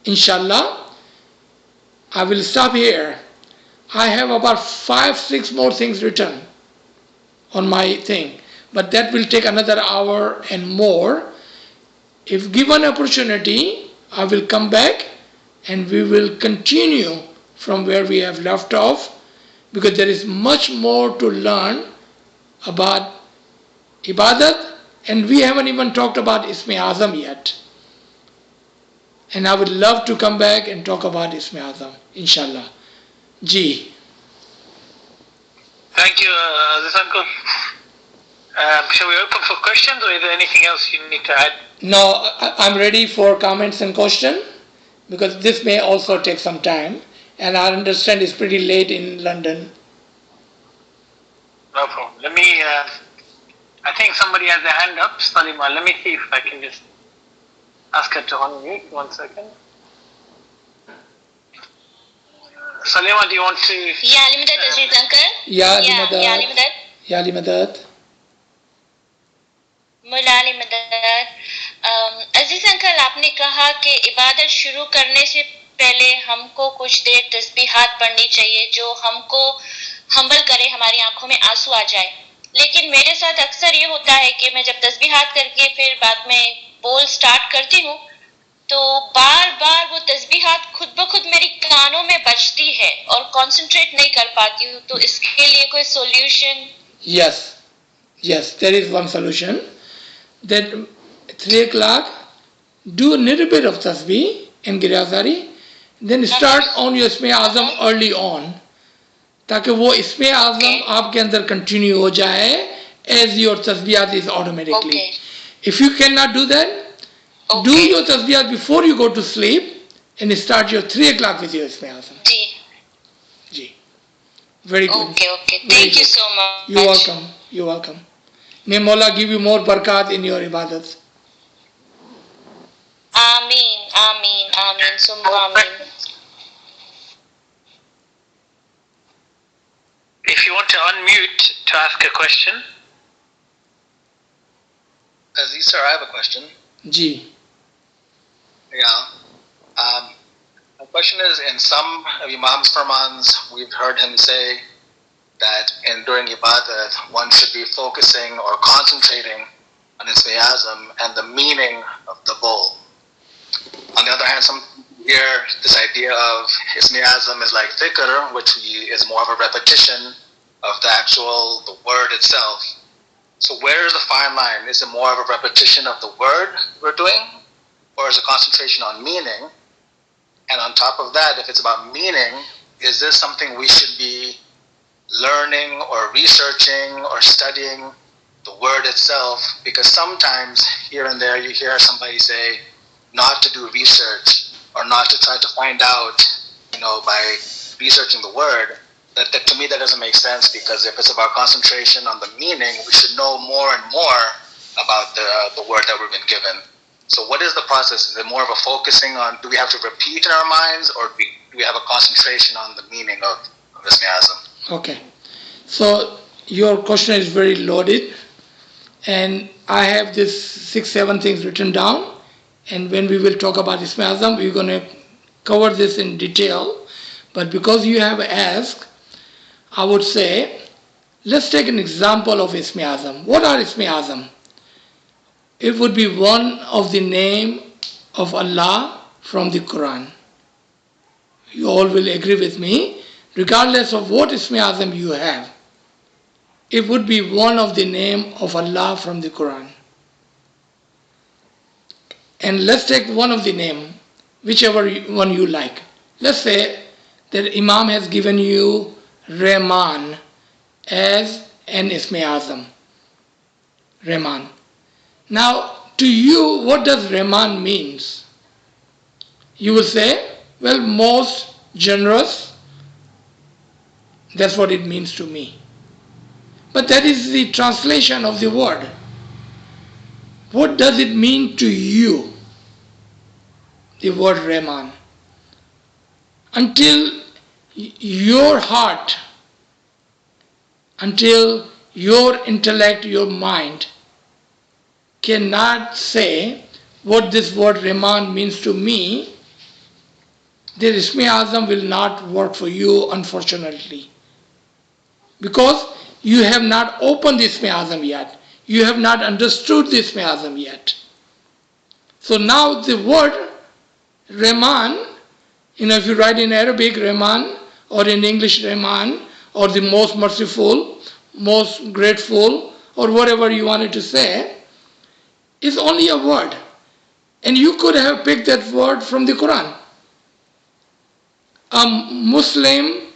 Inshallah, I will stop here. I have about 5-6 more things written on my thing, but that will take another hour and more. If given opportunity, I will come back and we will continue from where we have left off, because there is much more to learn about Ibadat, and we haven't even talked about Isme Azam yet. And I would love to come back and talk about Isme Azam, inshallah. Ji. Thank you, Aziz uncle. Shall we open for questions, or is there anything else you need to add? No, I'm ready for comments and questions, because this may also take some time, and I understand it's pretty late in London. No problem. Let me, I think somebody has their hand up, Salima. Let me see if I can just ask her to unmute. 1 second. Salima, do you want to? Ya Ali Madad, Aziz uncle. Ya Ali Madad. Ya Ali Madad. Ya Ali Madad. मुला अली मदद। अजीज uncle, आपने कहा कि इबादत शुरू करने से पहले हमको कुछ देर तस्बीहात पढ़नी चाहिए जो हमको हम्बल करे, हमारी आंखों में आंसू आ जाए। लेकिन मेरे साथ अक्सर ये होता है कि मैं जब तस्बीहात करके फिर बाद में बोल स्टार्ट करती हूँ तो बार बार वो तस्बीहात खुद ब खुद मेरी कानों में बजती है और कंसंट्रेट नहीं कर पाती हूँ। तो इसके लिए कोई solution? Yes, there is one solution. That 3 o'clock, do a little bit of tasbih and girazari, then start on your Isme Azam early on, ताकि वो Isme Azam आपके अंदर continue हो जाए as your tasbihat is automatically. If you cannot do that, do your tasbihat before you go to sleep and start your 3 o'clock with your Isme Azam. Ji. Very good. Okay. Thank you so much. You're welcome. May Mawla give you more barakat in your ibadat. Ameen. Summa ameen. If you want to unmute to ask a question. Aziz sir, I have a question. Ji. Yeah. My question is, in some of Imam's firmans, we've heard him say that during Ibadat, one should be focusing or concentrating on Isme Azam and the meaning of the bowl. On the other hand, some hear this idea of Isme Azam is like dhikr, which is more of a repetition of the word itself. So where is the fine line? Is it more of a repetition of the word we're doing, or is it concentration on meaning? And on top of that, if it's about meaning, is this something we should be learning or researching or studying the word itself? Because sometimes here and there you hear somebody say not to do research or not to try to find out, by researching the word. That to me that doesn't make sense, because if it's about concentration on the meaning, we should know more and more about the word that we've been given. So what is the process? Is it more of a focusing on, do we have to repeat in our minds, or do we have a concentration on the meaning of Isme Azam? Okay. So your question is very loaded, and I have this 6-7 things written down, and when we will talk about Isme Azam, we're going to cover this in detail. But because you have asked, I would say, let's take an example of Isme Azam. What are Isme Azam? It would be one of the name of Allah from the Quran. You all will agree with me, regardless of what Isme Azam you have. It would be one of the name of Allah from the Quran. And let's take one of the name, whichever one you like. Let's say that Imam has given you Rahman as an Isme Azam. Rahman. Now, to you, what does Rahman means? You will say, well, most generous. That's what it means to me. But that is the translation of the word. What does it mean to you, the word Rahman? Until your heart, until your intellect, your mind cannot say what this word Rahman means to me, then Ismi Azam will not work for you, unfortunately. Because you have not opened the Ismi Azam yet. You have not understood the Ismi Azam yet. So now the word Rahman, if you write in Arabic Rahman or in English Rahman or the most merciful, most grateful or whatever you wanted to say, is only a word. And you could have picked that word from the Quran. A Muslim,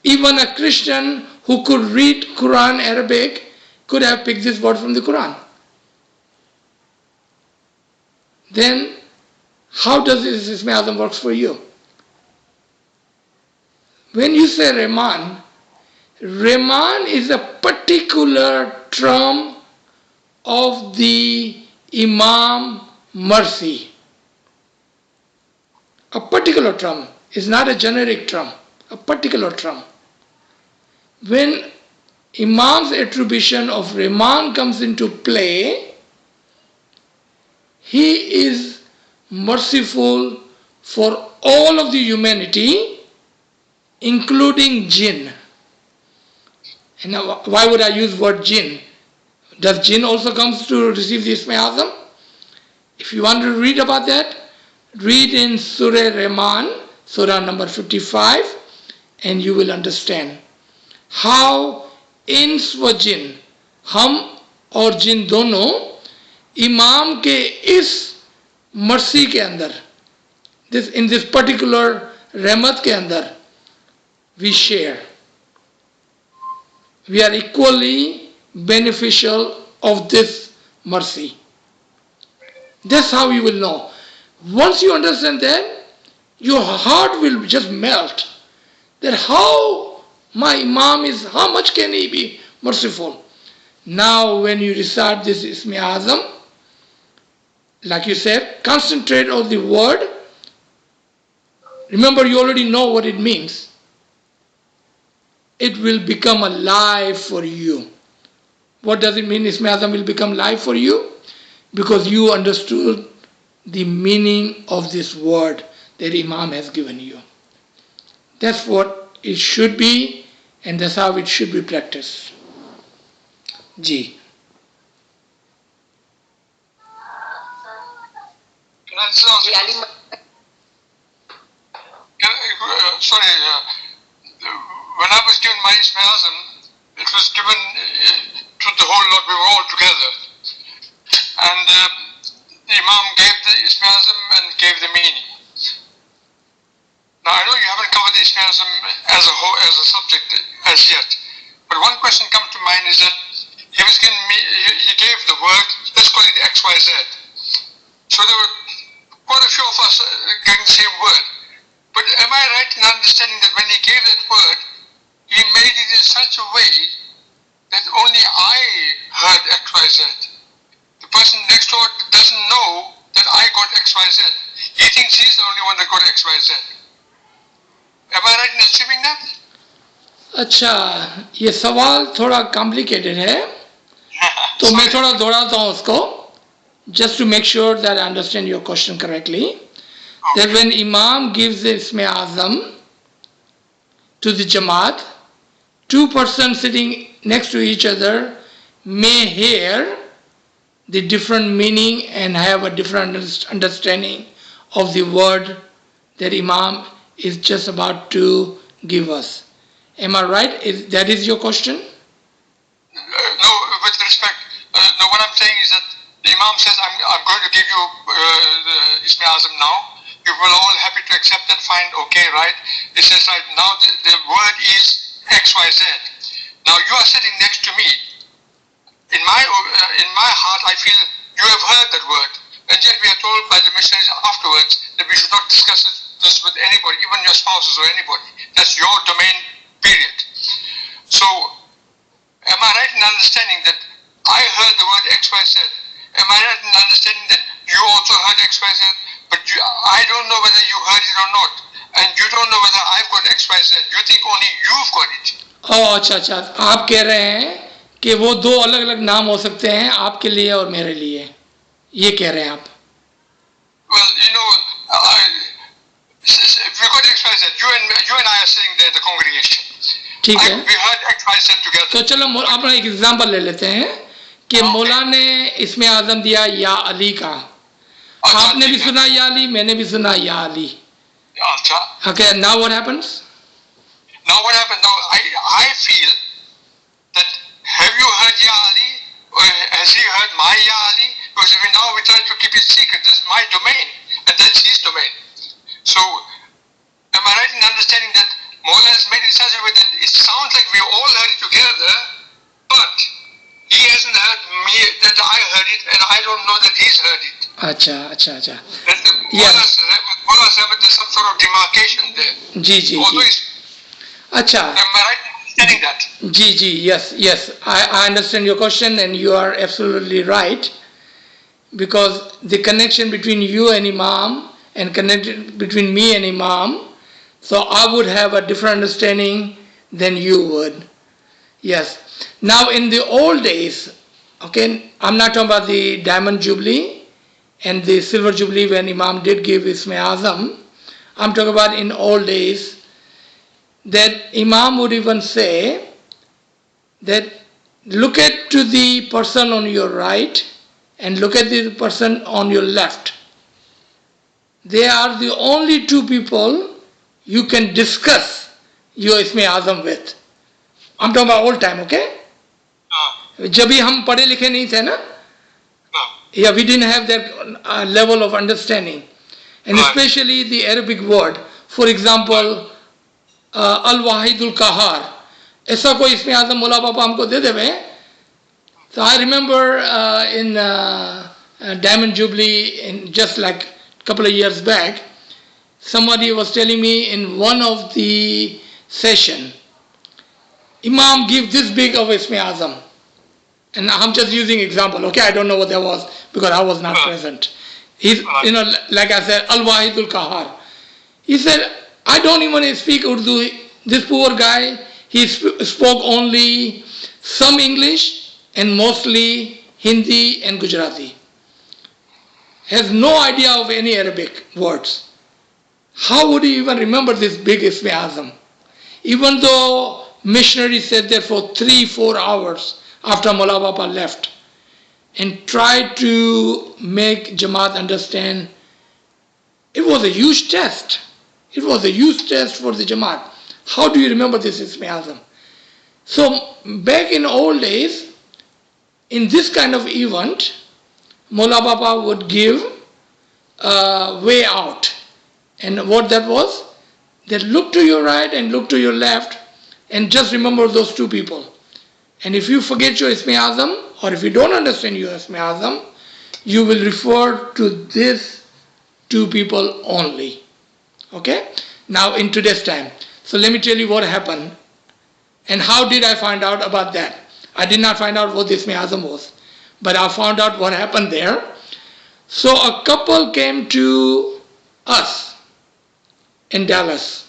even a Christian who could read Quran Arabic could have picked this word from the Quran. Then how does this Ismi Azam works for you? When you say Rahman, Rahman is a particular term of the Imam mercy. A particular term is not a generic term, a particular term. When Imam's attribution of Rahman comes into play, he is merciful for all of the humanity, including jinn. And now, why would I use word jinn? Does jinn also comes to receive the Ismi Azam? If you want to read about that, read in Surah Rahman, Surah number 55, and you will understand how ins व जिन, हम और जिन दोनों इमाम के इस mercy के अंदर, in this particular रहमत के अंदर, we share. We are equally beneficial of this mercy. That's how you will know. Once you understand that, your heart will just melt. That how my Imam is, how much can he be merciful? Now when you recite this Ismi Azam, like you said, concentrate on the word. Remember, you already know what it means. It will become alive for you. What does it mean Ismi Azam will become live for you? Because you understood the meaning of this word that Imam has given you. That's what it should be, and that's how it should be practiced. Ji. Sorry, when I was given my Ismi Azam, it was given to the whole lot, we were all together. And the Imam gave the Ismi Azam and gave the meaning. Now I know you haven't covered the Ismi Azam as a whole, as a subject as yet, but one question comes to mind is that he was given me, he gave the word, let's call it XYZ. So there were quite a few of us getting the same word. But am I right in understanding that when he gave that word, he made it in such a way that only I heard XYZ? The person next door doesn't know that I got XYZ. He thinks he's the only one that got XYZ. Am I right in assuming that? अच्छा, ये सवाल थोड़ा complicated है, तो मैं थोड़ा दोहराता हूँ उसको, just to make sure that I understand your question correctly. That when Imam gives the Ismi Azam to the Jamaat, two persons sitting next to each other may hear the different meaning and have a different understanding of the word that Imam is just about to give us. Am I right? That is your question? No, with respect, no, what I'm saying is that the Imam says, I'm going to give you the Ismi Azam now. You will all happy to accept that, fine, okay, right? It says, right, now the word is XYZ. Now you are sitting next to me. In my heart, I feel you have heard that word. And yet we are told by the missionaries afterwards that we should not discuss this with anybody, even your spouses or anybody. That's your domain, period. So, am I right in understanding that I heard the word XYZ? Am I right in understanding that you also heard XYZ? But I don't know whether you heard it or not. And you don't know whether I've got XYZ. You think only you've got it. Oh, अच्छा, आप कह रहे हैं कि वो दो अलग अलग नाम हो सकते हैं, आपके लिए और मेरे लिए, ये कह रहे हैं आप? Well, you know, if you got and I are sitting there in the congregation. ठीक है. We heard X, Y, Z together. तो चलो अपना एक एग्जांपल ले लेते हैं कि मौला ने इसमें आजम दिया या अली का. आपने भी सुना या अली, मैंने भी सुना या Ali. Okay, now what happens? Now what happened? Now I feel that have you heard Ya Ali? Or has he heard my Ya Ali? Because now we try to keep it secret. That's my domain and that's his domain. So am I right in understanding that Mawla has made it such a way that it sounds like we all heard it together, but he hasn't heard me, that I heard it, and I don't know that he's heard it. अच्छा. Yeah. There's some sort of demarcation there. जी. अच्छा. Am I right in understanding that? Ji, yes. I understand your question and you are absolutely right. Because the connection between you and Imam and connection between me and Imam, so I would have a different understanding than you would. Yes. Now in the old days, okay, I'm not talking about the Diamond Jubilee and the Silver Jubilee when Imam did give Isme Azam. I'm talking about in old days that Imam would even say that look at to the person on your right and look at the person on your left. They are the only two people you can discuss your Isme Azam with. I'm talking about old time, okay? जब भी हम पढ़े लिखे नहीं थे ना, yeah, we didn't have that level of understanding, and especially the Arabic word. For example, Al-Wahidul Kahar. ऐसा कोई इसमें आज़म मुला पापा हमको दे देवे. So I remember in Diamond Jubilee, in just like a couple of years back, somebody was telling me in one of the session, Imam give this big of Isme Azam. And I'm just using example, okay? I don't know what that was because I was not present. He's, like I said, Al-Wahidul Kahar. He said, I don't even speak Urdu. This poor guy, he spoke only some English and mostly Hindi and Gujarati. Has no idea of any Arabic words. How would he even remember this big Isme Azam? Even though missionaries sat there for 3-4 hours after Mullah Bapa left and tried to make Jamaat understand, it was a huge test. It was a huge test for the Jamaat. How do you remember this Isme Azam? So back in old days, in this kind of event, Mullah Bapa would give a way out. And what that was, that look to your right and look to your left and just remember those two people. And if you forget your Isme Azam, or if you don't understand your Isme Azam, you will refer to these two people only. Okay? Now in today's time. So let me tell you what happened. And how did I find out about that? I did not find out what Isme Azam was. But I found out what happened there. So a couple came to us in Dallas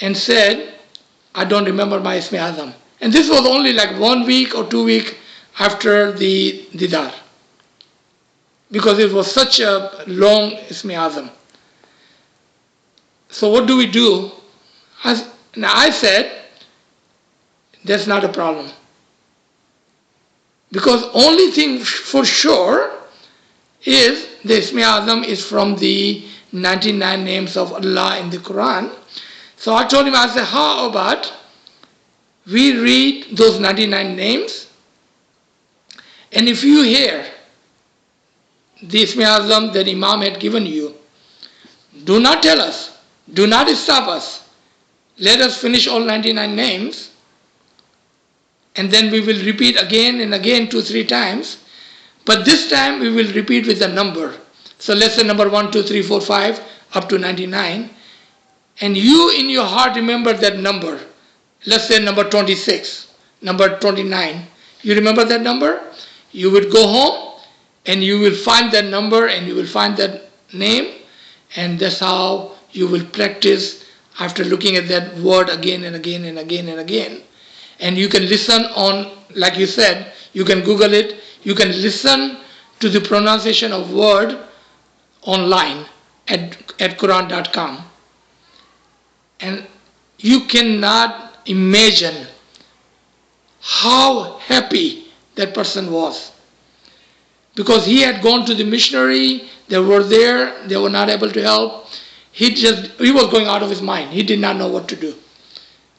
and said, I don't remember my Isme Azam. And this was only like 1 week or 2 weeks after the Didar. Because it was such a long Isme Azam. So what do we do? I said, that's not a problem. Because only thing for sure is the Isme Azam is from the 99 names of Allah in the Quran. So I told him, I said, how about we read those 99 names, and if you hear the Isme Azam that Imam had given you, do not tell us, do not stop us. Let us finish all 99 names, and then we will repeat again and again 2-3 times, but this time we will repeat with a number. So let's say number 1, 2, 3, 4, 5 up to 99, and you in your heart remember that number. Let's say number 26, number 29. You remember that number? You would go home and you will find that number and you will find that name, and that's how you will practice after looking at that word again and again and again and again. And you can listen on, like you said, you can Google it, you can listen to the pronunciation of word online at Quran.com. And you cannot imagine how happy that person was. Because he had gone to the missionary, they were there, they were not able to help. He was going out of his mind. He did not know what to do.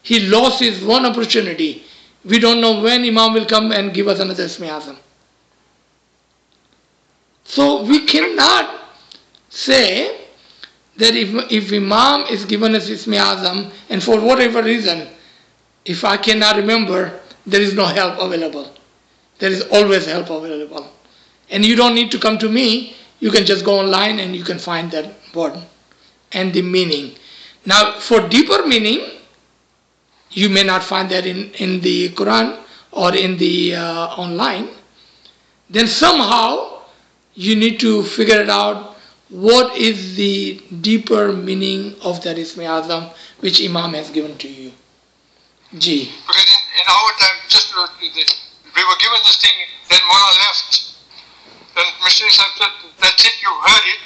He lost his one opportunity. We don't know when Imam will come and give us another Ismi Azam. So we cannot say that if Imam is given us Ismi Azam, and for whatever reason, if I cannot remember, there is no help available. There is always help available. And you don't need to come to me, you can just go online and you can find that word and the meaning. Now, for deeper meaning, you may not find that in the Quran or in the online. Then somehow you need to figure it out, what is the deeper meaning of that Ismi Azam which Imam has given to you. Ji. Because in our time, we were given this thing, then Mullah left. Then Mr. Islam said, that's it, you've heard it,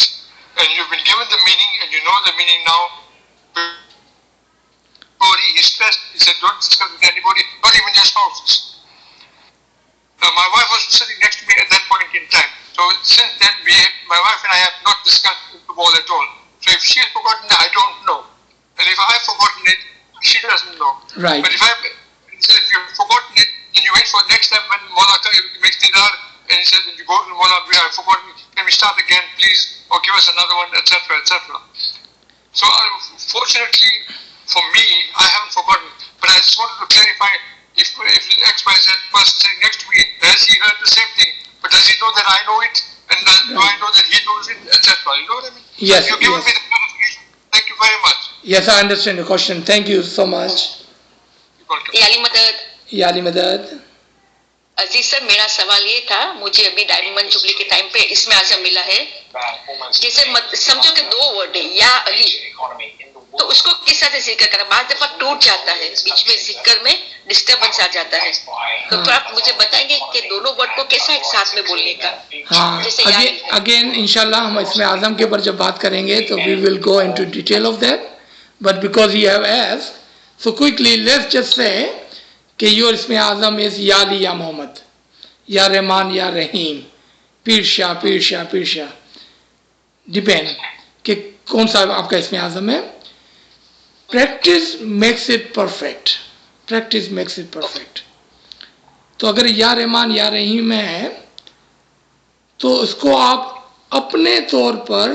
and you've been given the meaning, and you know the meaning now. He stressed, he said, don't discuss with anybody, not even your spouses. Now, my wife was sitting next to me at that point in time. So since then, my wife and I have not discussed the ball at all. So if she has forgotten it, I don't know. And if I have forgotten it, she doesn't know. Right. But if you've forgotten it, then you wait for next time when Mullah makes dinner, and he says, you go to Mullah, I've forgotten, can we start again, please, or give us another one, etc., etc. So fortunately for me, I haven't forgotten, but I just wanted to clarify, if XYZ person sitting next to me, has he heard the same thing, but does he know that I know it, and do I know that he knows it, etc. You know what I mean? Yes, so you've given me the clarification. Thank you very much. Yes, I understand your question. Thank you so much. You're welcome. याली मदद Ya Ali Madad. अजीज sir, मेरा सवाल ये था, मुझे अभी diamond jubilee के time पे इसमें आजम मिला है, जैसे समझो कि दो वर्ड है या अली, तो उसको किस तरह से जिक्र करना, बाद दफा टूट जाता है, बीच में जिक्र में डिस्टर्बेंस आ जाता है, तो आप मुझे बताएंगे कि दोनों वर्ड को कैसा एक साथ में बोलने का. हाँ, अगेन इंशाल्लाह हम इसमें आजम के ऊपर जब बात करेंगे तो we will go into detail of that, but because you have asked, so quickly let's just say कि योर इसमें आजम इज या अली या मोहम्मद या रहमान या रहीम, पीर शाह पीर शाह पीर शाह, डिपेंड कि कौन सा आपका इसमें आजम है. Practice makes it perfect, practice makes it perfect. तो अगर या रहमान या रहीम है तो उसको आप अपने तौर पर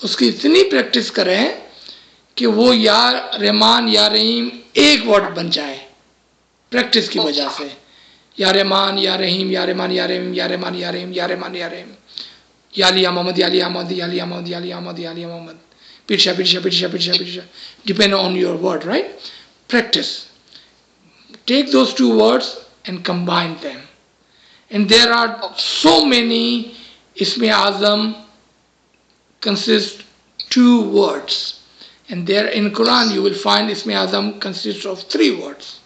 उसकी इतनी प्रैक्टिस करें कि वो या रहमान या रहीम एक वर्ड बन जाए प्रैक्टिस की वजह से. या रहमान या रहीम या रहमान या रहीम या रहमान या रहीम या रहमान या रहीम, या अली या मोहम्मद या अली या मोहम्मद या अली या मोहम्मद या अली या मोहम्मद या अली या Mohammad, पिरशा पिरशा पिरशा पिरशा पिरशा, depend on your word, right? Practice. Take those two words and combine them. And there are so many Ismi Azam consist two words. And there in Quran you will find Ismi Azam consists of three words.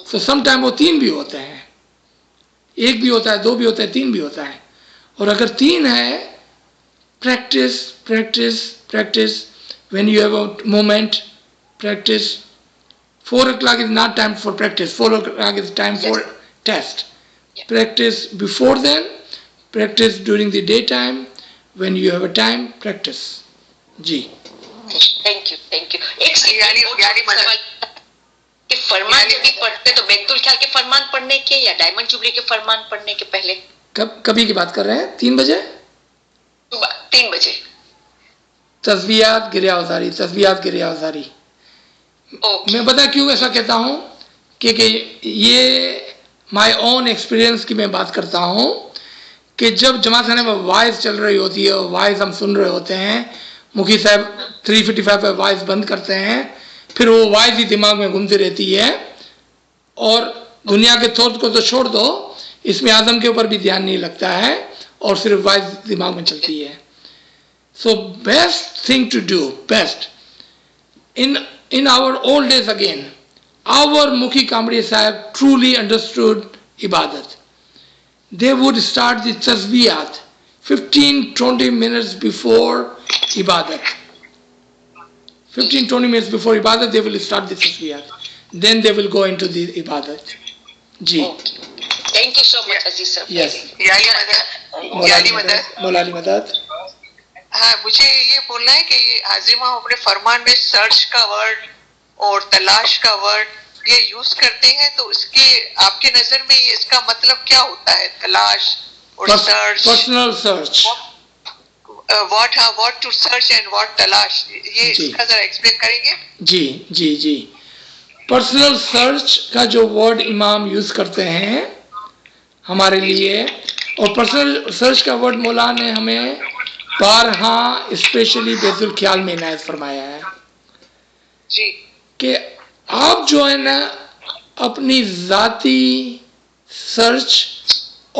So sometimes वो तीन भी होते हैं, एक भी होता है, दो भी होता है, तीन भी होता है. और अगर तीन है, practice, practice, practice. When you have a moment, practice. 4 o'clock is not time for practice. 4 o'clock is time for test. Practice before then, practice during the daytime. When you have a time, practice. जी. Thank you, thank you. एक सवाल कि फरमान जब भी पढ़ते तो बैतुल ख्याल के फरमान पढ़ने के या डायमंड जुबली के फरमान पढ़ने के पहले, कभी की बात कर रहे हैं? 3 बजे, 3 बजे तस्बीहात गिरिया उजारी, तस्बीहात गिरिया उजारी. मैं पता क्यों ऐसा कहता हूँ, क्योंकि ये माय ओन एक्सपीरियंस की मैं बात करता हूँ कि जब जमात खाने में वॉइस चल रही होती है, वॉइस हम सुन रहे होते हैं, मुखी साहब 355 पे वॉइस बंद करते हैं, फिर वो वॉइस ही दिमाग में घूमती रहती है और दुनिया के थॉट को तो छोड़ दो, इसमें आजम के ऊपर भी ध्यान नहीं लगता है और सिर्फ वॉइस दिमाग में चलती है. So best thing to do, best in our old days again, our Mukhi Kamri Sahib truly understood Ibadat. They would start the tasbiyat 15-20 minutes before Ibadat. 15-20 minutes before Ibadat, they will start the tasbihat. Then they will go into the Ibadat. Ji. Okay. Thank you so much, Aziz sir. Yes. Maulali Madad. हाँ, मुझे ये बोलना है कि ये हाजिमा अपने फरमान में search का वर्ड और तलाश का वर्ड ये यूज करते हैं, तो इसके आपके नजर में ये इसका मतलब क्या होता है? तलाश और search, personal search, what to search and what तलाश, ये इसका जरा एक्सप्लेन करेंगे? जी पर्सनल सर्च का जो वर्ड इमाम यूज करते हैं हमारे लिए, और पर्सनल सर्च का वर्ड मौला ने हमें बारहा स्पेशली बेतुल ख्याल में इनायत फरमाया है जी कि आप जो है ना अपनी जाती सर्च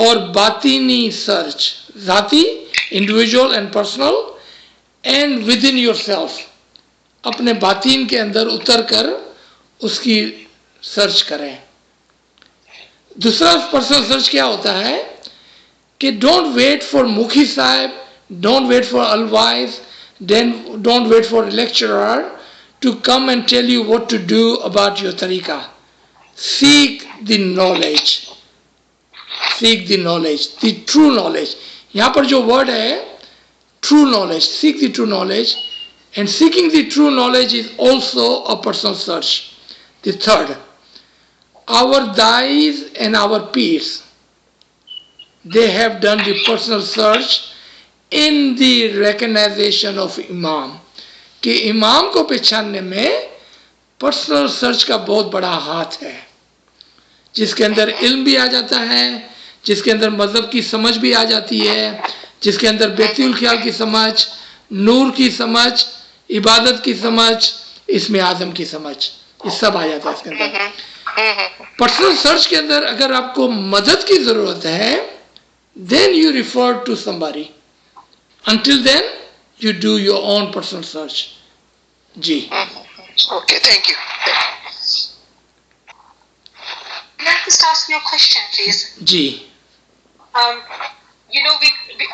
और बातीनी सर्च, जाती individual and personal and with in your self, अपने बातीन के अंदर उतर कर उसकी सर्च करें। दूसरा पर्सनल सर्च क्या होता है कि डोंट वेट फॉर मुखी साहब, don't wait for ALWAAZ, then don't wait for a lecturer to come and tell you what to do about your tariqah. Seek the knowledge, the true knowledge. यहाँ पर जो word है true knowledge, seek the true knowledge, and seeking the true knowledge is also a personal search. The third, our dais and our peers, they have done the personal search in the recognition of imam, कि इमाम को पहचानने में personal search का बहुत बड़ा हाथ है, जिसके अंदर इल्म भी आ जाता है, जिसके अंदर मजहब की समझ भी आ जाती है, जिसके अंदर बेतुल ख्याल की समझ, नूर की समझ, इबादत की समझ, इसमें आजम की समझ, ये सब आ जाता है इसके अंदर। पर्सनल सर्च के अंदर अगर आपको मदद की जरूरत है, then you refer to somebody. Until then, you do your own personal search. Ji. Okay, thank you. Can I just ask you a question, please? Ji. You know,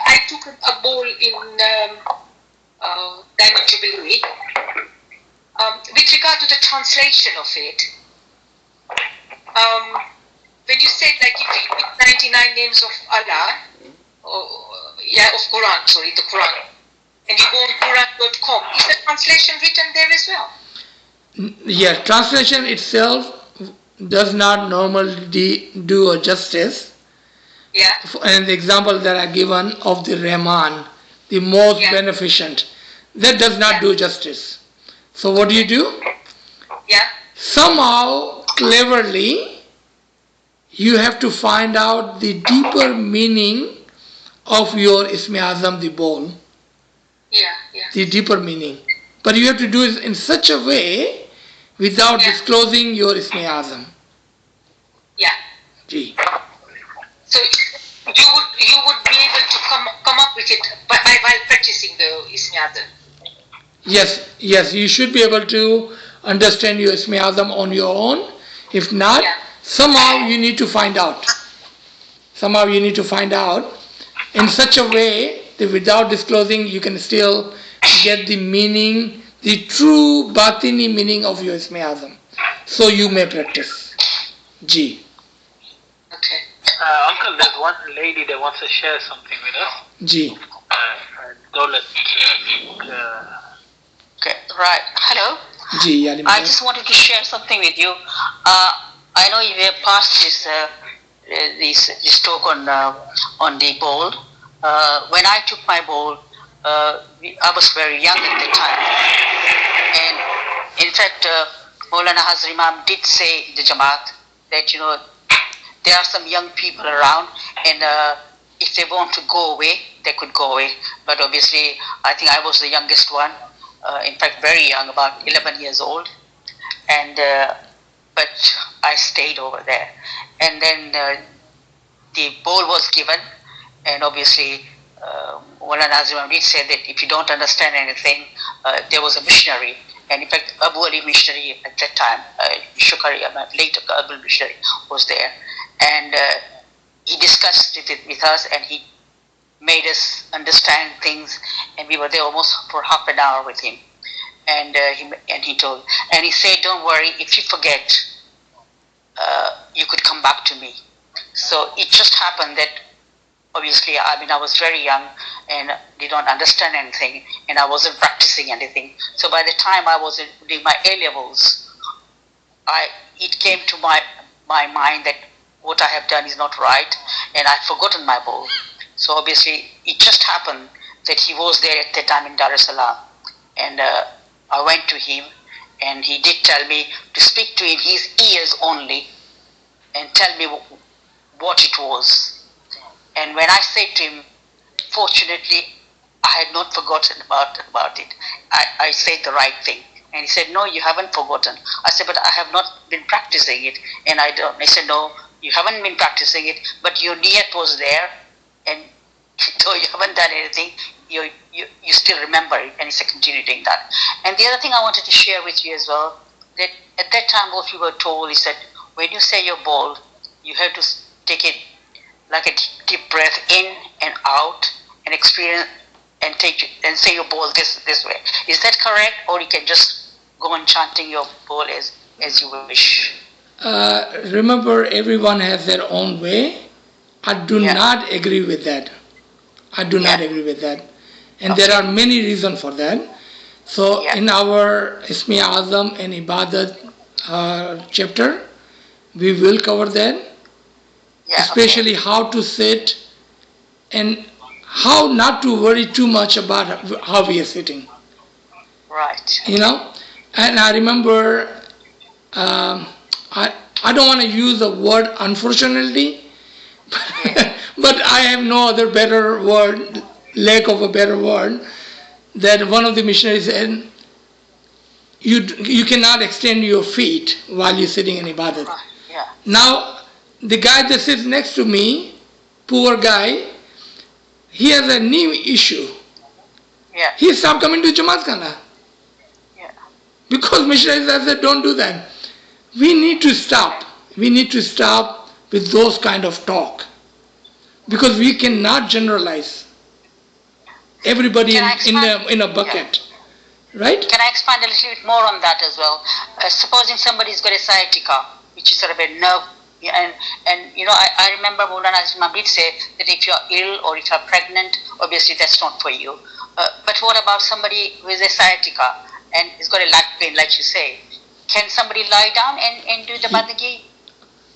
I took a bowl in Diamond Jubilee. With regard to the translation of it, when you said like if you pick 99 names of Allah, of Quran, the Quran, and you go on Quran.com, is the translation written there as well? Yeah, translation itself does not normally do a justice. Yeah. And the example that I given of the Rahman, the most beneficent, that does not do justice. So what do? Yeah. Somehow, cleverly, you have to find out the deeper meaning of your Ismi Azam, the bowl. Yeah. The deeper meaning. But you have to do it in such a way without disclosing your Ismi Azam. Yeah. Ji. So you would be able to come up with it while practicing the Ismi Azam. Yes, you should be able to understand your Ismi Azam on your own. If not, somehow you need to find out. In such a way that without disclosing, you can still get the meaning, the true batini meaning of your Ismi Azam. So you may practice. Ji. Okay. Uncle, there's one lady that wants to share something with us. Ji. Dolat. Okay, right. Hello. Ji, I just wanted to share something with you. I know you have passed this talk on the bowl. When I took my bowl, I was very young at the time, and in fact, Maulana Hazar Imam did say in the Jamaat that there are some young people around, and if they want to go away, they could go away. But obviously, I think I was the youngest one. In fact, very young, about 11 years old, and but I stayed over there. And then the bowl was given, and obviously Maulana Hazar Imam did say that if you don't understand anything, there was a missionary, and in fact Abu Ali missionary at that time, Shukari, later Abu missionary was there, and he discussed it with us, and he made us understand things, and we were there almost for half an hour with him. and he said, don't worry, if you forget, you could come back to me. So it just happened that obviously, I was very young and did not understand anything, and I wasn't practicing anything. So by the time I was doing my A levels, it came to my mind that what I have done is not right, and I'd forgotten my bowl. So obviously, it just happened that he was there at that time in Dar es Salaam, and I went to him, and he did tell me to speak to in his ears only, and tell me what it was. And when I said to him, fortunately, I had not forgotten about it. I said the right thing. And he said, no, you haven't forgotten. I said, but I have not been practicing it. And I don't. He said, no, you haven't been practicing it, but your niyat was there. And though you haven't done anything, you still remember it. And he said, continue doing that. And the other thing I wanted to share with you as well, that at that time what we were told is that when you say your bowl, you have to take it like a deep breath in and out, and experience and say your bowl this way. Is that correct, or you can just go on chanting your bowl as you wish? Remember, everyone has their own way. I do not agree with that. I do not agree with that, and there are many reasons for that. So in our Ismi Azam and Ibadat chapter, we will cover that. Especially how to sit and how not to worry too much about how we are sitting. Right. And I remember, I don't want to use the word unfortunately, but I have no other better word, lack of a better word, that one of the missionaries said, you cannot extend your feet while you're sitting in Ibadat. Yeah. Now, the guy that sits next to me, poor guy, he has a knee issue. Yeah. He stopped coming to Jamaat Khana. Yeah. Because missionaries have said, don't do that. We need to stop. We need to stop with those kind of talk. Because we cannot generalize everybody in a bucket. Right? Can I expand a little bit more on that as well? Supposing somebody's got a sciatica, which is sort of a nerve. And I remember Maulana Mabid say that if you're ill or if you're pregnant, obviously that's not for you. But what about somebody who is a sciatica and has got a leg pain, like you say? Can somebody lie down and do the bandagi?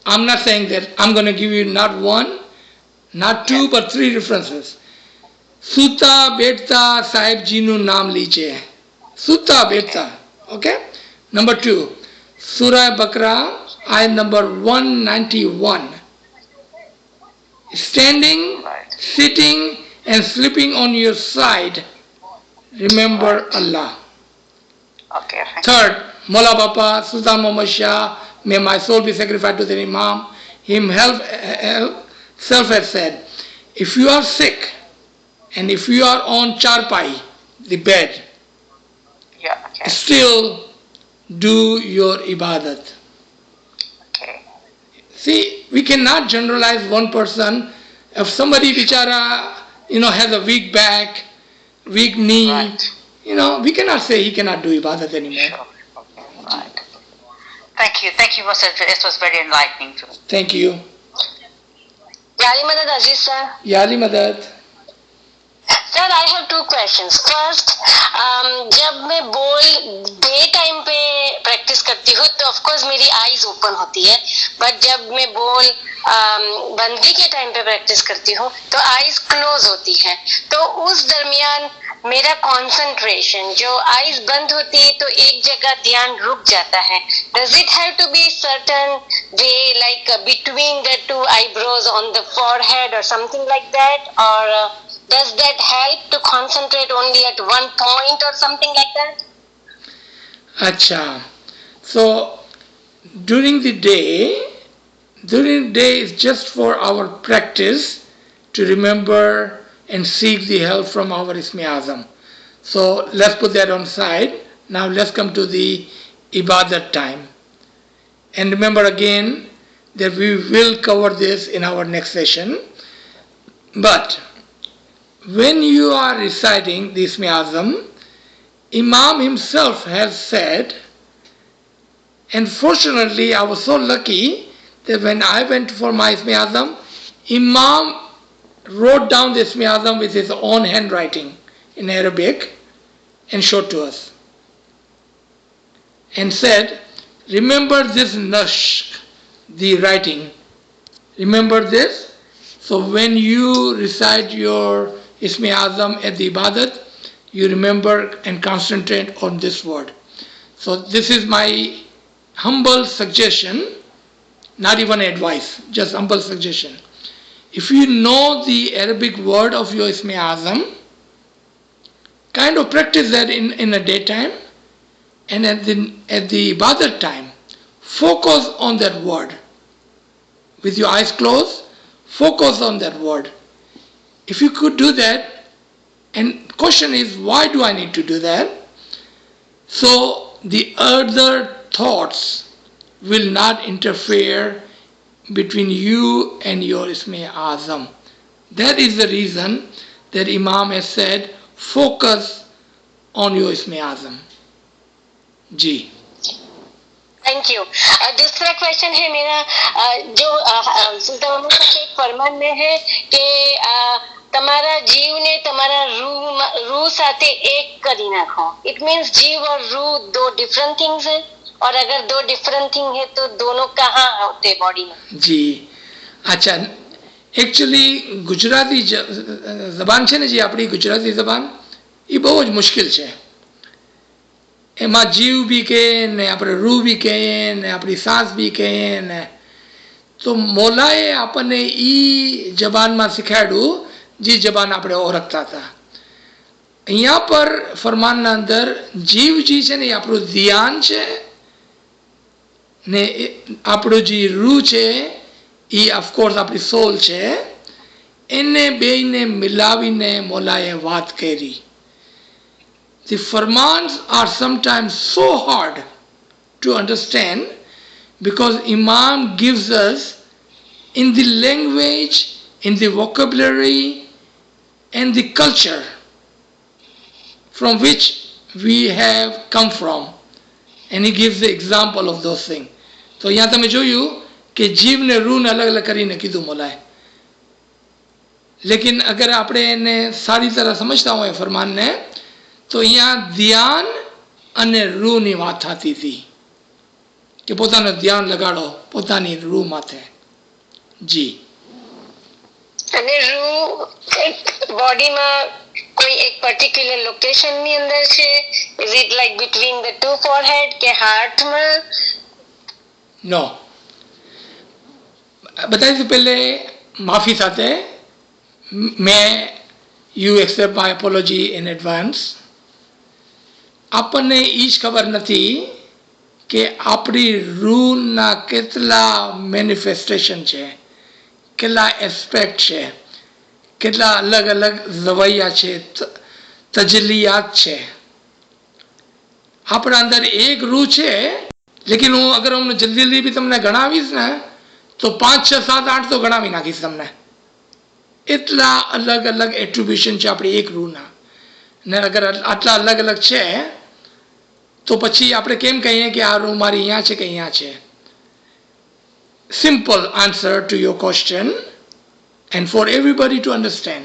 I'm not saying that. I'm going to give you not one, not two, but three references. Sutta Beta Sahib Ji nu naam lijiye. Sutta Beta. Okay? Number 2. Surah Bakra, ayat number 191. Standing, sitting, and sleeping on your side, remember Allah. Okay. Third, Mola Bapa, Sultan Muhammad Shah, may my soul be sacrificed to the Imam. Himself has said, if you are sick and if you are on charpai, the bed, still do your ibadat. Okay. See, we cannot generalize one person. If somebody bichara, has a weak back, weak knee, we cannot say he cannot do ibadat anymore. Sure. Okay. Right. Thank you. Thank you, Mr. This was very enlightening to me. Thank you. Yari Madad Aziz sir. Yari Madad. Sir, I have two questions. First, जब मैं बोल day time पे practice करती हूँ तो of course मेरी eyes open होती है, बट जब मैं बोल बंदी के टाइम पे प्रैक्टिस करती हूँ तो आईज क्लोज होती है. तो उस दरमियान मेरा कंसंट्रेशन, जो आईज बंद होती है तो एक जगह ध्यान रुक जाता है. Does it have to be certain way like between the two eyebrows on the forehead और समथिंग लाइक दैट, और does that help to concentrate only at one point or something like that? Acha. So during the day is just for our practice to remember and seek the help from our Ismi Azam. So let's put that on side. Now let's come to the Ibadat time. And remember again that we will cover this in our next session. But when you are reciting the Ismi Azam, Imam himself has said, and fortunately I was so lucky that when I went for my Ismi Azam, Imam wrote down the Ismi Azam with his own handwriting in Arabic and showed to us. And said, remember this nashk, the writing. Remember this? So when you recite your Ismi Azam at the Ibadat, you remember and concentrate on this word. So this is my humble suggestion, not even advice, just humble suggestion. If you know the Arabic word of your Ismi Azam, kind of practice that in a daytime, and at the Ibadat time, focus on that word. With your eyes closed, focus on that word. If you could do that, and question is, why do I need to do that? So the other thoughts will not interfere between you and your Ismi Azam. That is the reason that Imam has said, focus on your Ismi Azam. जी thank you. दूसरा question है मेरा, जो सुल्तान के फरमान में है कि તમારા જીવને તમારા રૂહ સાથે એક કરી નાખો। इट मीन्स जीव और रूह दो डिफरेंट थिंग्स है, और अगर दो डिफरेंट थिंग है तो दोनों कहाँ होते बॉडी में? जी अच्छा, एक्चुअली गुजराती जबान છે ને, જે આપણી ગુજરાતી જબાન એ બહુ જ મુશ્કેલ છે. એમાં જીવ બી કહે ને આપણે રૂહ બી કહીએ ને આપણી સાસ બી કહીએ ને, તો મોલાએ આપણને એ જબાનમાં શીખવાડ્યું જે જબાન આપણે ઓળખતા હતા. અહીંયા પર ફરમાનના અંદર જીવ જે છે ને એ આપણું ધ્યાન છે ને આપણું જે રૂહ છે એ ઓફકોર્સ આપણી સોલ છે, એને બેયને મિલાવીને મોલાએ વાત કરી. The farmans are sometimes so hard to understand because Imam gives us in the language, in the vocabulary and the culture from which we have come from, and he gives the example of those things. તો અહીંયા તમે જોયું કે જીવને રૂહને અલગ અલગ કરીને કીધું મોલાએ. લેકિન અગર આપણે એને સારી તરહ સમજતા હોય ફરમાનને, તો અહીંયા ધ્યાન અને રૂહની વાત થતી હતી કે પોતાનું ધ્યાન લગાડો પોતાની રૂહ માથે. જી અને રૂહ બોડીમાં કોઈ એક પર્ટિક્યુલર લોકેશનની અંદર છે? Is it like between the two forehead કે હાર્ટમાં? નો, બતાવી પહેલે માફી સાથે મેં you accept my apology in advance. આપણને એ જ ખબર નથી કે આપણી રૂહના કેટલા મેનિફેસ્ટેશન છે, કેટલા એસ્પેક્ટ છે, કેટલા અલગ અલગ રવૈયા છે, તજલિયાત છે. આપણા અંદર એક રૂહ છે, લેકિન હું અગર અમને જલ્દી જલ્દી બી તમને ગણાવીશ ને તો 5, 6, 7, 8 તો ગણાવી નાખીશ તમને. એટલા અલગ અલગ એટ્રીબ્યુશન છે આપણી એક રૂહના, ને અગર આટલા અલગ અલગ છે તો પછી આપણે કેમ કહીએ કે આ રૂહ મારી અહીંયા છે કે અહીંયા છે? Simple answer to your question, and for everybody to understand,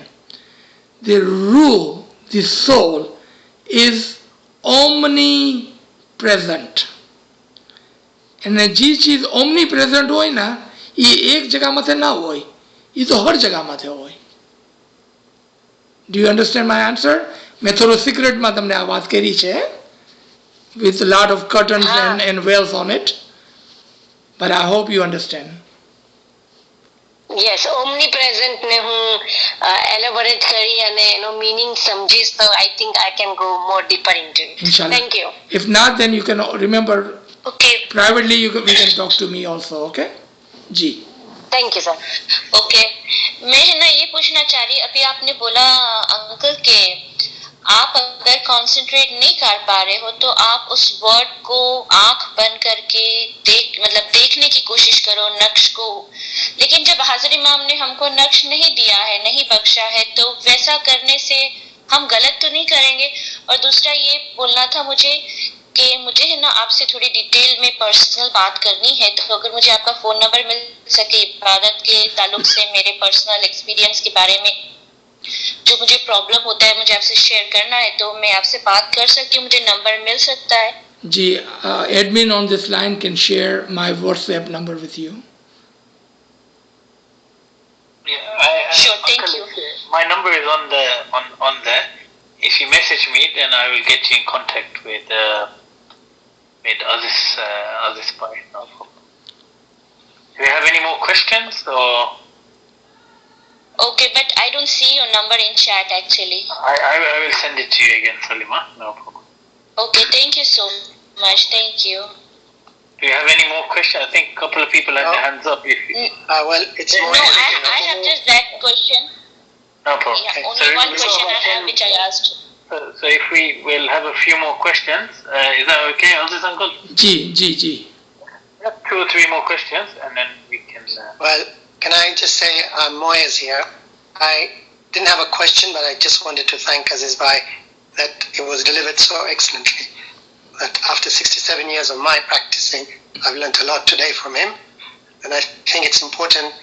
the ruh, the soul, is omnipresent. અને જે ચીજ omnipresent હોય ને એ એક જગા માથે ના હોય, એ તો હર જગા માથે હોય. Do you understand my answer? મેં થોડો સિક્રેટમાં તમને આ વાત કરી છે, with a lot of curtains and veils on it, but I hope you understand. Yes, omnipresent ને હું એલેબોરેટ કરી અને એનો મીનિંગ સમજીશ તો I think I can go more deeper into it. Inshallah. Thank you. If not, then you can remember Okay. privately, we can talk to me also, okay? जी. Thank you, sir. Okay, मैं है ना ये पूछना चाह रही, अभी आपने बोला अंकल के आप अगर कंसंट्रेट नहीं कर पा रहे हो तो आप उस वर्ड को आंख बंद करके देखने की कोशिश करो, नक्श को. लेकिन जब हाजिर इमाम ने हमको नक्श नहीं दिया है, नहीं बख्शा है, तो वैसा करने से हम गलत तो नहीं करेंगे? और दूसरा ये बोलना था मुझे कि मुझे है ना आपसे थोड़ी डिटेल में पर्सनल बात करनी है, तो अगर मुझे आपका फोन नंबर मिल सके इबादत के ताल्लुक से मेरे पर्सनल एक्सपीरियंस के बारे में, जो मुझे प्रॉब्लम होता है मुझे आपसे शेयर करना है, तो मैं आपसे बात कर सकती हूँ, मुझे नंबर मिल सकता है? जी, admin on this line can share my WhatsApp number with you. Sure, thank you. My number is on there. If you message me, then I will get you in contact with Aziz Pai. No problem. Do you have any more questions or? Okay, but I don't see your number in chat actually. I will send it to you again, Salima. No problem. Okay, thank you so much. Thank you. Do you have any more questions? I think a couple of people have their hands up. Well, it's more. No, I have just that question. No problem. Yeah, only one question I have which I asked. So if we will have a few more questions, is that okay, Aziz uncle? Ji. 2 or 3 more questions, and then we can. Well, can I just say, Moyez here. I didn't have a question, but I just wanted to thank Aziz Bhai that it was delivered so excellently. That after 67 years of my practicing, I've learnt a lot today from him. And I think it's important,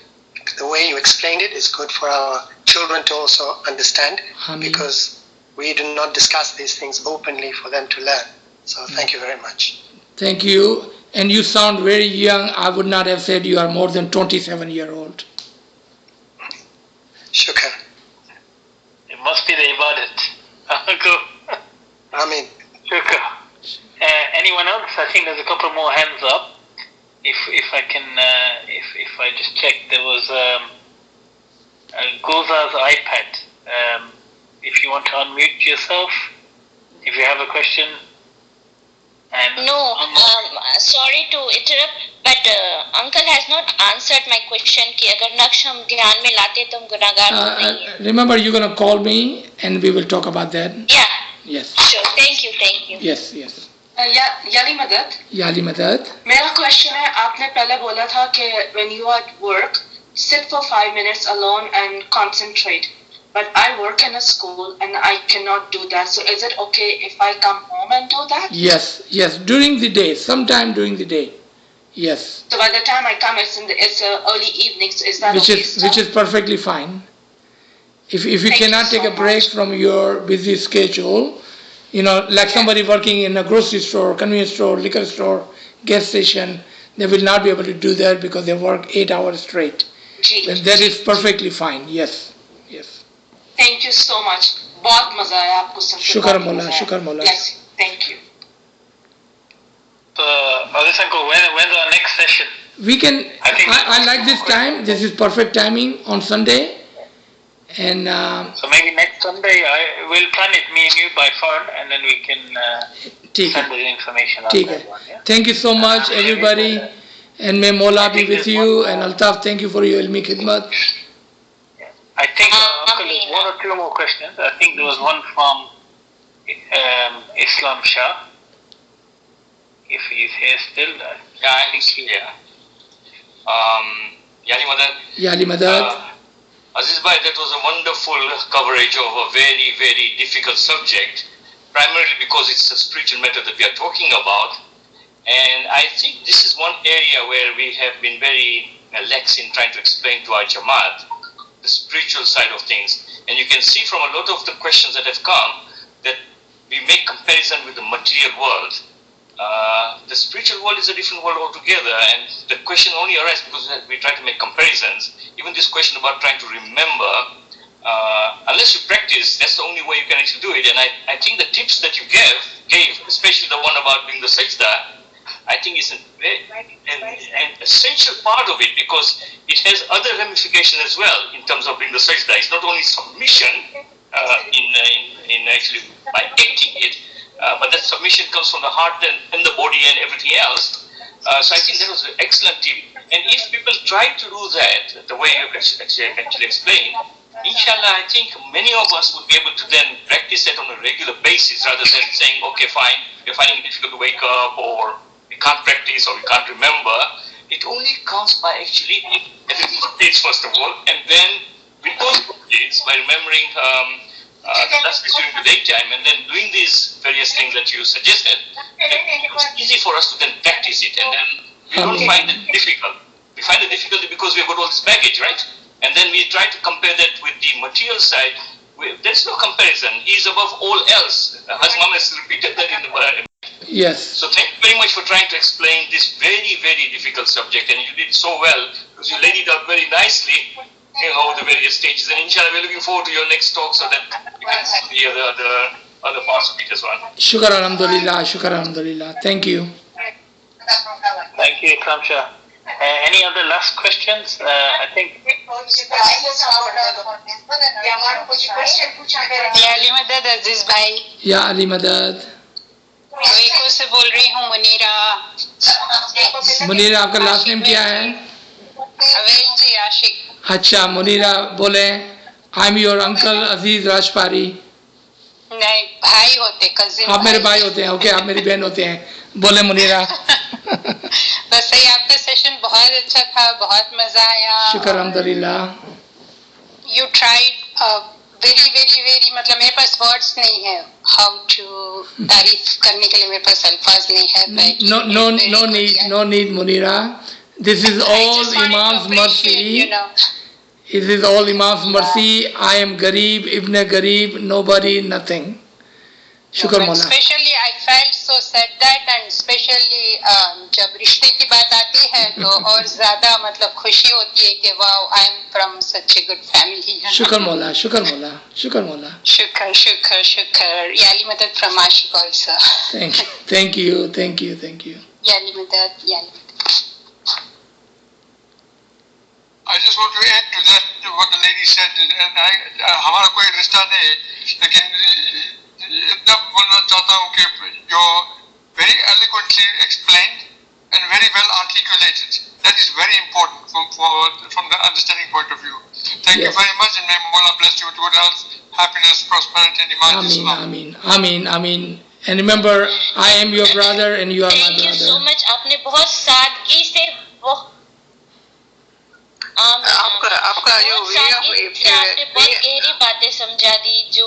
the way you explained it is good for our children to also understand, because we do not discuss these things openly for them to learn. So thank you very much. Thank you. And you sound very young. I would not have said you are more than 27-year-old. Shukr. It must be the Ibadat. Ameen. Shukr. Anyone else? I think there's a couple more hands up. If I can, if I just check, there was Goza's iPad. If you want to unmute yourself, if you have a question. And no, sorry to interrupt, but uncle has not answered my question कि अगर नक्श हम ध्यान में लाते तो हम गुनाहगार नहीं हैं. Remember, you're gonna call me and we will talk about that. Yeah. Yes. Sure. Thank you. Yes. याली मदद मेरा क्वेश्चन है, आपने पहले बोला था कि when you are at work, sit for 5 minutes alone and concentrate. But I work in a school and I cannot do that. So is it okay if I come home and do that? Yes. During the day, sometime during the day. Yes. So by the time I come, it's early evening. So is that which is perfectly fine. If you cannot take a break from your busy schedule, like somebody working in a grocery store, convenience store, liquor store, gas station, they will not be able to do that because they work 8 hours straight. That is perfectly fine. Yes. Thank you so much. बहुत मजा आया आपको सुनकर. शुक्र मौला. Yes, thank you. So, Aziz uncle, when's our next session? We can. I like this time. This is perfect timing on Sunday. And so maybe next Sunday we'll plan it, me and you, by phone, and then we can send the information out. Yeah? Thank you so much, everybody, and may Mola be with you. And Altaf, thank you for your ilmi khidmat. I think uncle, 1 or 2 more questions. I think there was one from Islam Shah. If he's here still. Yeah, I think he's here. Yali Madad. Aziz Bhai, that was a wonderful coverage of a very, very difficult subject, primarily because it's a spiritual matter that we are talking about. And I think this is one area where we have been very lax in trying to explain to our Jamaat the spiritual side of things. And you can see from a lot of the questions that have come that we make comparison with the material world. The spiritual world is a different world altogether, and the question only arises because we try to make comparisons. Even this question about trying to remember, unless you practice, that's the only way you can actually do it. And I think the tips that you gave, especially the one about doing the sajda, I think is an essential part of it, because it has other ramifications as well in terms of doing the sajda. It's not only submission in actually by acting it, but that submission comes from the heart and the body and everything else. So I think that was an excellent tip. And if people try to do that, the way you actually explained, inshallah, I think many of us would be able to then practice that on a regular basis, rather than saying, okay, fine, we're finding it difficult to wake up, or we can't practice, or we can't remember. It only comes by actually everything states first of all, and then with those states, by remembering that's during the daytime, and then doing these various things that you suggested, it was easy for us to then practice it, and then we don't find it difficult. We find it difficult because we've got all this baggage, right? And then we try to compare that with the material side. There's no comparison. He is above all else. As Mama has repeated that in the Quran. Yes. So thank you very much for trying to explain this very, very difficult subject, and you did so well because you laid it out very nicely, the various stages. And inshallah, we're looking forward to your next talk so that you can see the other parts of it as well. Shukar alhamdulillah, shukar alhamdulillah. Thank you. Thank you, Ikram Shah. Any other last questions? I think. या अली मदद अजीज भाई. या अली मदद. वेको से बोल रही हूँ मुनीरा. मुनीरा आपका लास्ट नेम क्या है? अवेल जी आशिक. अच्छा मुनीरा बोले. आई एम योर अंकल अजीज राजपारी. नहीं भाई होते कजिन. आप मेरे भाई होते हैं. ओके आप मेरी बहन होते हैं. बोले मुनीरा. बस सही आपका सेशन बहुत अच्छा था. बहुत मजा आया. शुक्र अल्हम्दुलिल्लाह. You tried very very very मतलब मेरे पास वर्ड्स नहीं है how to तारीफ करने के लिए मेरे पास अल्फाज नहीं है. No need Munira. This is all Imam's mercy. This is all Imam's mercy. I am Garib, Ibn Garib, nobody, nothing. शुक्र मौला. Especially I felt so sad that and especially जब रिश्ते की बात आती है तो और ज़्यादा मतलब खुशी होती है कि wow I am from such a good family. शुक्र मौला, शुक्र मौला, शुक्र मौला. शुक्र शुक्र शुक्र. याली मदद from Ashik also. Thank you. याली मदद, याली मदद. I just want to add to that what the lady said, and हमारा कोई रिश्ता नहीं, लेकिन इतना बोलना चाहता हूँ कि you're very eloquently explained and very well articulated. That is very important from the understanding point of view. Thank you very much, and may Allah bless you with good health, happiness, prosperity, and iman. Ameen. And remember, I am your brother and you are my brother. Thank you so much. आपने बहुत सादगी से आपका जो आपने बहुत गहरी बातें समझा दी जो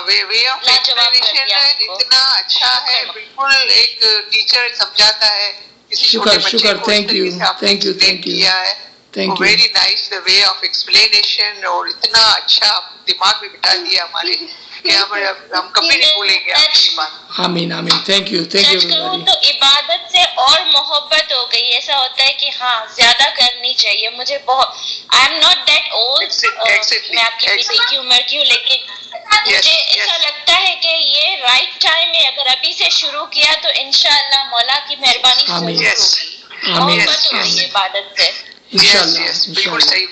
वे ऑफ एक्सप्लेनेशन इतना अच्छा है. बिल्कुल एक टीचर समझाता है किसी छोटे बच्चे को. थैंक यू किया है. Very nice the way of explanation और इतना अच्छा दिमाग में बिठा दिया हमारे कि हम कभी नहीं भूलेंगे आपकी बात. आमीन. Thank you everybody. तो इबादत से और मोहब्बत हो गई. ऐसा होता है कि हाँ ज्यादा करनी चाहिए. मुझे बहुत I am not that old. मैं आपकी बेटी की उम्र की हूँ, लेकिन मुझे ऐसा लगता है कि ये राइट टाइम है. अगर अभी से शुरू किया तो इंशाअल्लाह मौला की मेहरबानी से मोहब्बत हो रही है इबादत से. बिल्कुल सही.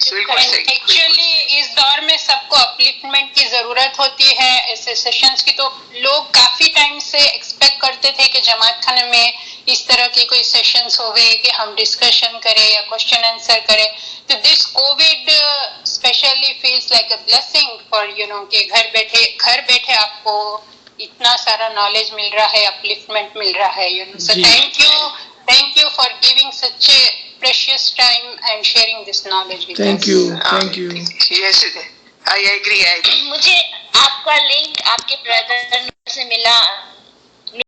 एक्चुअली इस दौर में सबको अपलिफ्टमेंट की जरूरत होती है. ऐसे सेशंस की तो लोग काफी टाइम से एक्सपेक्ट करते थे कि जमात खाने में इस तरह की कोई सेशंस होवे कि हम डिस्कशन करें या क्वेश्चन आंसर करें. तो this Covid specially feels like a blessing for कि घर बैठे आपको इतना सारा नॉलेज मिल रहा है, अपलिफ्टमेंट मिल रहा है. सो thank you for giving such a precious time and sharing this knowledge with us. Thank you. Yes, I agree. मुझे आपका लिंक आपके ब्रदर से मिला.